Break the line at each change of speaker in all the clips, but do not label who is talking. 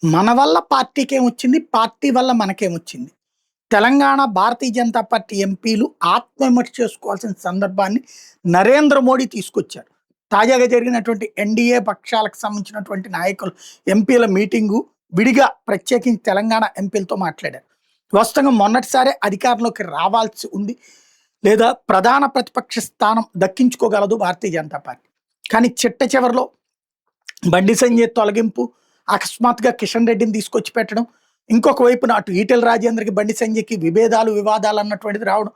మన వల్ల పార్టీకేమొచ్చింది, పార్టీ వల్ల మనకేమొచ్చింది. తెలంగాణ భారతీయ జనతా పార్టీ ఎంపీలు ఆత్మవిమర్శ చేసుకోవాల్సిన సందర్భాన్ని నరేంద్ర మోడీ తీసుకొచ్చారు. తాజాగా జరిగినటువంటి ఎన్డీఏ పక్షాలకు సంబంధించినటువంటి నాయకులు ఎంపీల మీటింగు విడిగా ప్రత్యేకించి తెలంగాణ ఎంపీలతో మాట్లాడారు. వాస్తవంగా మొన్నటిసారే అధికారంలోకి రావాల్సి ఉంది, లేదా ప్రధాన ప్రతిపక్ష స్థానం దక్కించుకోగలదు భారతీయ జనతా పార్టీ. కానీ చిట్ట చివరిలో బండి సంజయ్ తొలగింపు, అకస్మాత్తుగా కిషన్ రెడ్డిని తీసుకొచ్చి పెట్టడం, ఇంకొక వైపున అటు ఈటెల రాజేంద్రకి బండి సంజయ్కి వివాదాలు అన్నటువంటిది రావడం,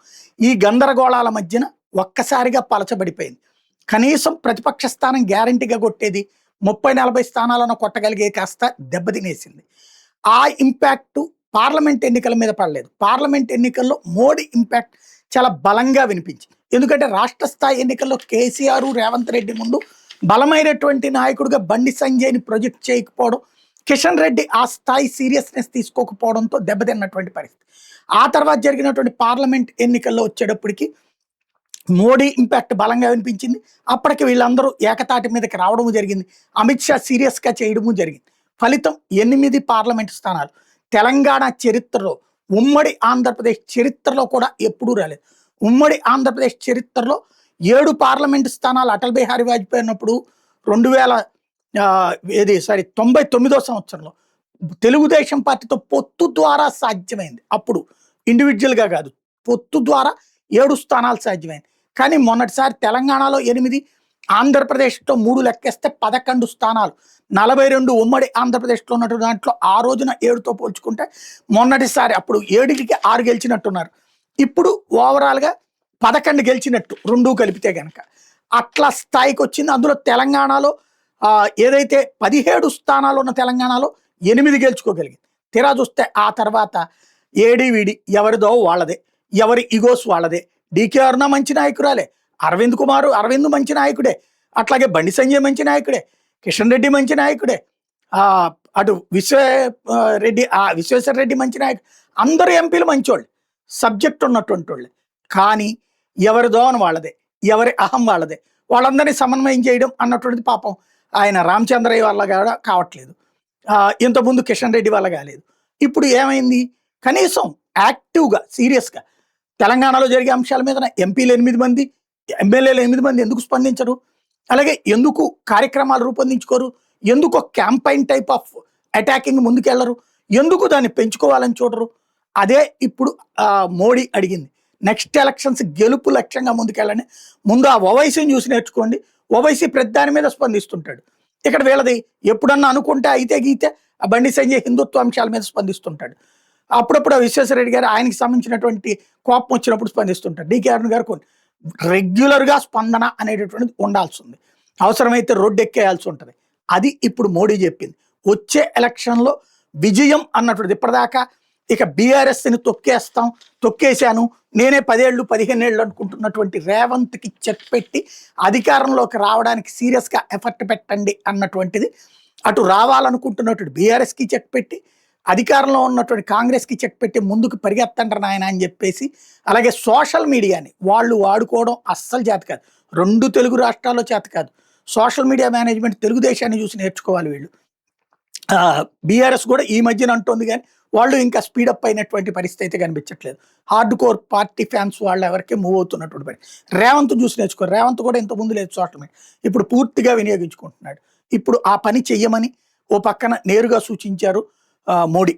ఈ గందరగోళాల మధ్యన ఒక్కసారిగా పలచబడిపోయింది. కనీసం ప్రతిపక్ష స్థానం గ్యారంటీగా కొట్టేది 30-40 స్థానాలను కొట్టగలిగే కాస్త దెబ్బతినేసింది. ఆ ఇంపాక్ట్ పార్లమెంట్ ఎన్నికల మీద పడలేదు. పార్లమెంట్ ఎన్నికల్లో మోడీ ఇంపాక్ట్ చాలా బలంగా వినిపించింది. ఎందుకంటే రాష్ట్ర స్థాయి ఎన్నికల్లో కేసీఆర్, రేవంత్ రెడ్డి ముందు బలమైనటువంటి నాయకుడిగా బండి సంజయ్ని ప్రొజెక్ట్ చేయకపోవడం, కిషన్ రెడ్డి ఆ స్థాయి సీరియస్నెస్ తీసుకోకపోవడంతో దెబ్బతిన్నటువంటి పరిస్థితి. ఆ తర్వాత జరిగినటువంటి పార్లమెంట్ ఎన్నికల్లో వచ్చేటప్పటికి మోడీ ఇంపాక్ట్ బలంగా వినిపించింది. అప్పటికి వీళ్ళందరూ ఏకతాటి మీదకి రావడము జరిగింది. అమిత్ షా సీరియస్గా చేయడము జరిగింది. ఫలితం 8 పార్లమెంటు స్థానాలు. తెలంగాణ చరిత్రలో, ఉమ్మడి ఆంధ్రప్రదేశ్ చరిత్రలో కూడా ఎప్పుడూ రాలేదు. ఉమ్మడి ఆంధ్రప్రదేశ్ చరిత్రలో 7 పార్లమెంటు స్థానాలు అటల్ బిహారీ వాజ్పేయి ఉన్నప్పుడు 99వ సంవత్సరంలో తెలుగుదేశం పార్టీతో పొత్తు ద్వారా సాధ్యమైంది. అప్పుడు ఇండివిజువల్గా కాదు, పొత్తు ద్వారా 7 స్థానాలు సాధ్యమైంది. కానీ మొన్నటిసారి తెలంగాణలో 8, ఆంధ్రప్రదేశ్తో 3 లెక్కేస్తే 11 స్థానాలు. 42 ఉమ్మడి ఆంధ్రప్రదేశ్లో ఉన్నటువంటి దాంట్లో ఆ రోజున 7తో పోల్చుకుంటే మొన్నటిసారి అప్పుడు 7కి 6 గెలిచినట్టున్నారు. ఇప్పుడు ఓవరాల్గా 11 గెలిచినట్టు, 2 కలిపితే కనుక అట్లా స్థాయికి వచ్చింది. అందులో తెలంగాణలో ఏదైతే 17 స్థానాలు ఉన్న తెలంగాణలో 8 గెలుచుకోగలిగింది. తీరా చూస్తే ఆ తర్వాత ఏడీవీడి ఎవరిదో వాళ్ళదే, ఎవరి ఇగోస్ వాళ్ళదే. డీకే అరుణ మంచి నాయకురాలే, అరవింద్ మంచి నాయకుడే, అట్లాగే బండి సంజయ్ మంచి నాయకుడే, కిషన్ రెడ్డి మంచి నాయకుడే, అటు విశ్వేశ్వర రెడ్డి మంచి నాయకుడు. అందరూ ఎంపీలు మంచోళ్ళు, సబ్జెక్ట్ ఉన్నటువంటి వాళ్ళు. కానీ ఎవరిదో అని వాళ్ళదే, ఎవరి అహం వాళ్ళదే. వాళ్ళందరినీ సమన్వయం చేయడం అన్నటువంటిది పాపం ఆయన రామచంద్రయ్య వల్ల కూడా కావట్లేదు. ఇంతకుముందు కిషన్ రెడ్డి వల్ల కాలేదు. ఇప్పుడు ఏమైంది? కనీసం యాక్టివ్గా సీరియస్గా తెలంగాణలో జరిగే అంశాల మీద ఎంపీలు 8 మంది, ఎమ్మెల్యేలు 8 మంది ఎందుకు స్పందించరు? అలాగే ఎందుకు కార్యక్రమాలు రూపొందించుకోరు? ఎందుకు క్యాంపైన్ టైప్ ఆఫ్ అటాకింగ్ ముందుకెళ్లరు? ఎందుకు దాన్ని పెంచుకోవాలని చూడరు? అదే ఇప్పుడు మోడీ అడిగింది. నెక్స్ట్ ఎలక్షన్స్ గెలుపు లక్ష్యంగా ముందుకెళ్ళండి. ముందు ఆ ఓవైసీని చూసి నేర్చుకోండి. ఓవైసీ ప్రతి దాని మీద స్పందిస్తుంటాడు. ఇక్కడ వీళ్ళది ఎప్పుడన్నా అనుకుంటే అయితే గీతే ఆ బండి సంజయ్ హిందుత్వ అంశాల మీద స్పందిస్తుంటాడు. అప్పుడప్పుడు విశ్వేశ్వరరెడ్డి గారు ఆయనకి సంబంధించినటువంటి కోపం వచ్చినప్పుడు స్పందిస్తుంటారు. డీకే అరుణ్ గారు కొన్ని రెగ్యులర్గా స్పందన అనేటటువంటిది ఉండాల్సి ఉంది. అవసరమైతే రోడ్డు ఎక్కేయాల్సి ఉంటుంది. అది ఇప్పుడు మోడీ చెప్పింది. వచ్చే ఎలక్షన్లో విజయం అన్నటువంటిది ఇప్పటిదాకా ఇక బీఆర్ఎస్ని తొక్కేశాను, నేనే 10 ఏళ్ళు 15 ఏళ్ళు అనుకుంటున్నటువంటి రేవంత్కి చెక్ పెట్టి అధికారంలోకి రావడానికి సీరియస్గా ఎఫర్ట్ పెట్టండి అన్నటువంటిది, అటు రావాలనుకుంటున్నటువంటి బీఆర్ఎస్కి చెక్ పెట్టి, అధికారంలో ఉన్నటువంటి కాంగ్రెస్కి చెక్ పెట్టి ముందుకు పరిగెత్తంటారు నాయన అని చెప్పేసి, అలాగే సోషల్ మీడియాని వాళ్ళు వాడుకోవడం అస్సలు చేత కాదు. 2 తెలుగు రాష్ట్రాల్లో చేత కాదు. సోషల్ మీడియా మేనేజ్మెంట్ తెలుగుదేశాన్ని చూసి నేర్చుకోవాలి వీళ్ళు. బీఆర్ఎస్ కూడా ఈ మధ్యన అంటోంది, కానీ వాళ్ళు ఇంకా స్పీడప్ అయినటువంటి పరిస్థితి అయితే కనిపించట్లేదు. హార్డ్ కోర్ పార్టీ ఫ్యాన్స్ వాళ్ళు ఎవరికి మూవ్ అవుతున్నటువంటి పని. రేవంత్ చూసి నేర్చుకోరు. రేవంత్ కూడా ఇంతకుముందు లేదు సోషల్ మీడియా, ఇప్పుడు పూర్తిగా వినియోగించుకుంటున్నాడు. ఇప్పుడు ఆ పని చెయ్యమని ఓ పక్కన నేరుగా సూచించారు మోడీ.